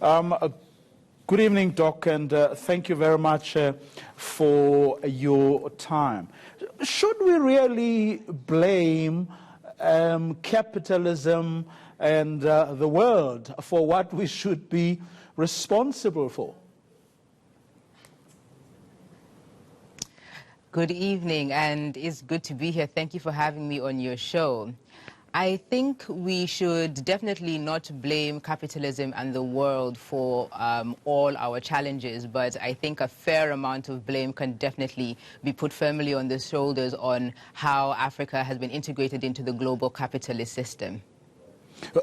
Uh, Good evening, Doc, and thank you very much for your time. Should we really blame capitalism and the world for what we should be responsible for? Good evening, and it's good to be here. Thank you for having me on your show. I think we should definitely not blame capitalism and the world for all our challenges, but I think a fair amount of blame can definitely be put firmly on the shoulders on how Africa has been integrated into the global capitalist system.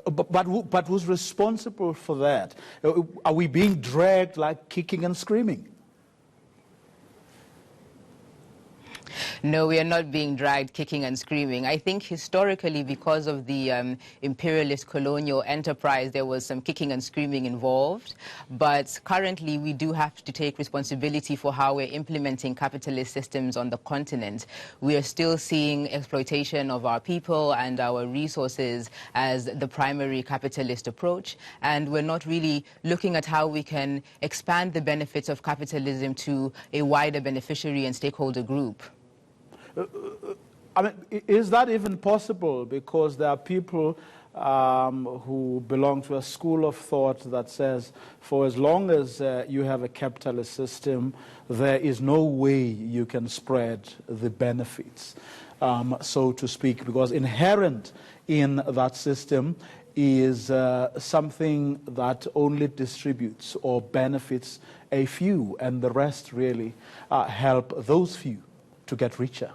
But who's responsible for that? Are we being dragged like kicking and screaming? No, we are not being dragged kicking and screaming. I think historically, because of the imperialist colonial enterprise, there was some kicking and screaming involved. But currently, we do have to take responsibility for how we're implementing capitalist systems on the continent. We are still seeing exploitation of our people and our resources as the primary capitalist approach. And we're not really looking at how we can expand the benefits of capitalism to a wider beneficiary and stakeholder group. I mean, is that even possible? Because there are people who belong to a school of thought that says, for as long as you have a capitalist system, there is no way you can spread the benefits, so to speak, because inherent in that system is something that only distributes or benefits a few, and the rest really help those few to get richer.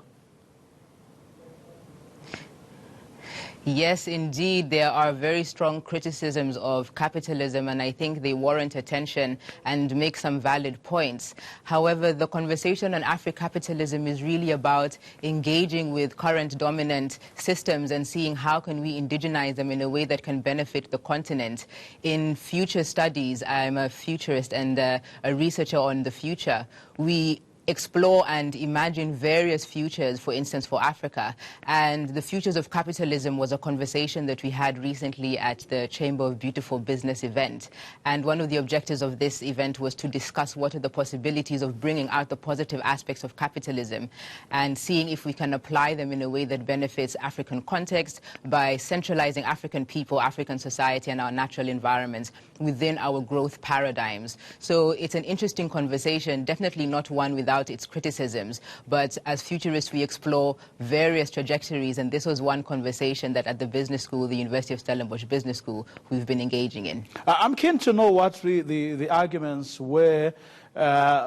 Yes, indeed, there are very strong criticisms of capitalism, and I think they warrant attention and make some valid points. However, the conversation on Afro-capitalism is really about engaging with current dominant systems and seeing how can we indigenize them in a way that can benefit the continent. In future studies, I'm a futurist and a researcher on the future. We explore and imagine various futures, for instance, for Africa. And the futures of capitalism was a conversation that we had recently at the Chamber of Beautiful Business event. And one of the objectives of this event was to discuss what are the possibilities of bringing out the positive aspects of capitalism and seeing if we can apply them in a way that benefits African context by centralizing African people, African society, and our natural environments within our growth paradigms. So it's an interesting conversation, definitely not one without its criticisms, but as futurists we explore various trajectories, and this was one conversation that at the business school, the University of Stellenbosch Business School, we've been engaging in. I'm keen to know what the arguments were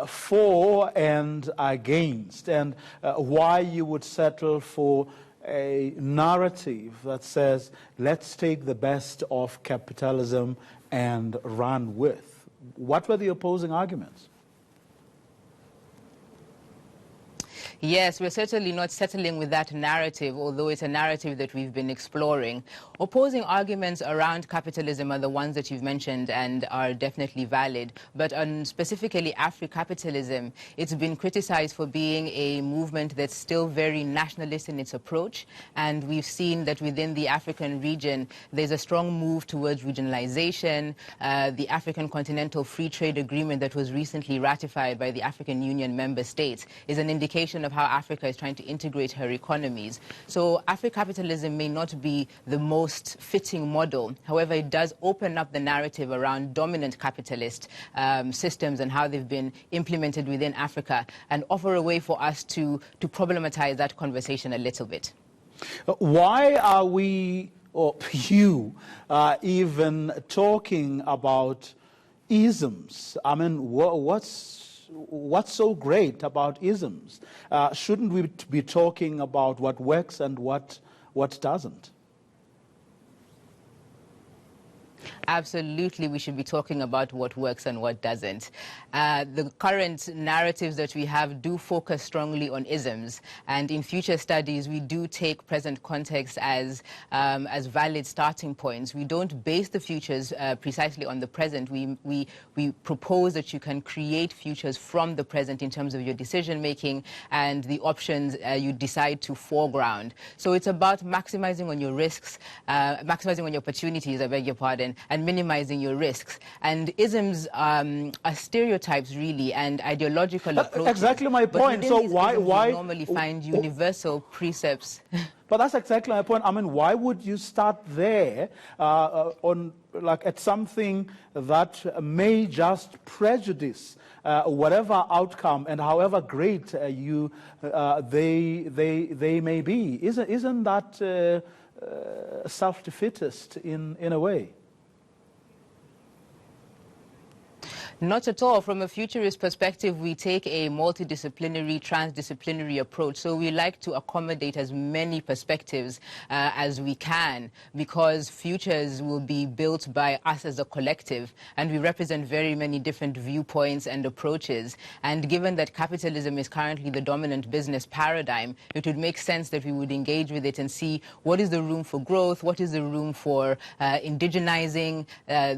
for and against, and why you would settle for a narrative that says, let's take the best of capitalism and run with. What were the opposing arguments? Yes, we're certainly not settling with that narrative, although it's a narrative that we've been exploring. Opposing arguments around capitalism are the ones that you've mentioned and are definitely valid. But on specifically Afro-capitalism, it's been criticized for being a movement that's still very nationalist in its approach. And we've seen that within the African region, there's a strong move towards regionalization. The African Continental Free Trade Agreement that was recently ratified by the African Union member states is an indication of how Africa is trying to integrate her economies. So Afro-capitalism may not be the most fitting model. However, it does open up the narrative around dominant capitalist systems and how they've been implemented within Africa, and offer a way for us to problematize that conversation a little bit. Why are we, or you, even talking about isms? I mean, what's so great about isms? Shouldn't we be talking about what works and what doesn't? Absolutely, we should be talking about what works and what doesn't. The current narratives that we have do focus strongly on isms, and in future studies we do take present context as valid starting points. We don't base the futures precisely on the present. We propose that you can create futures from the present in terms of your decision making and the options you decide to foreground. So it's about maximizing on your risks, maximizing on your opportunities, I beg your pardon, can and minimizing your risks. And isms are stereotypes, really, and ideological approaches. Exactly my But point. within So these why isms, you normally find universal precepts. But that's exactly my point. I mean, why would you start there at something that may just prejudice whatever outcome and however great they may be? Isn't that self-defeatist in a way? Not at all. From a futurist perspective, we take a multidisciplinary, transdisciplinary approach. So we like to accommodate as many perspectives as we can, because futures will be built by us as a collective, and we represent very many different viewpoints and approaches. And given that capitalism is currently the dominant business paradigm, it would make sense that we would engage with it and see what is the room for growth, what is the room for indigenizing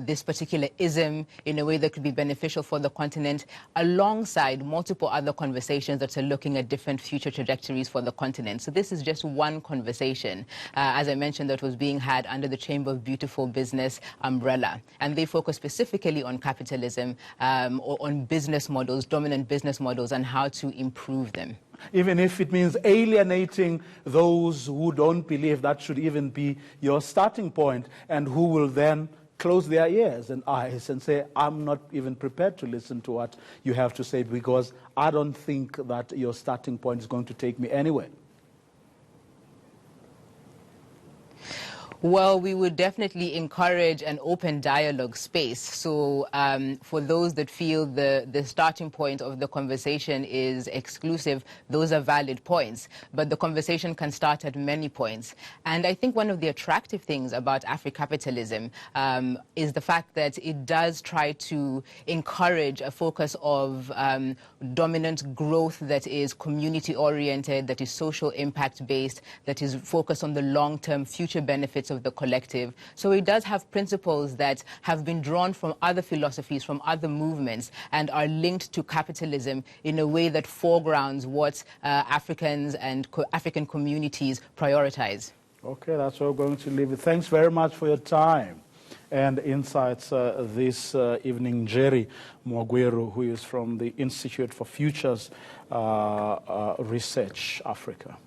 this particular ism in a way that could be beneficial for the continent, alongside multiple other conversations that are looking at different future trajectories for the continent. So this is just one conversation, as I mentioned, that was being had under the Chamber of Beautiful Business umbrella. And they focus specifically on capitalism, or on business models, dominant business models, and how to improve them. Even if it means alienating those who don't believe that should even be your starting point, and who will then close their ears and eyes and say, I'm not even prepared to listen to what you have to say, because I don't think that your starting point is going to take me anywhere. Well, we would definitely encourage an open dialogue space. So for those that feel the starting point of the conversation is exclusive, those are valid points. But the conversation can start at many points. And I think one of the attractive things about Afrocapitalism is the fact that it does try to encourage a focus of dominant growth that is community-oriented, that is social impact-based, that is focused on the long-term future benefits of the collective. So it does have principles that have been drawn from other philosophies, from other movements, and are linked to capitalism in a way that foregrounds what Africans and African communities prioritize. Okay, that's where we're going to leave it. Thanks very much for your time and insights this evening. Jerry Mwagweru, who is from the Institute for Futures Research Africa.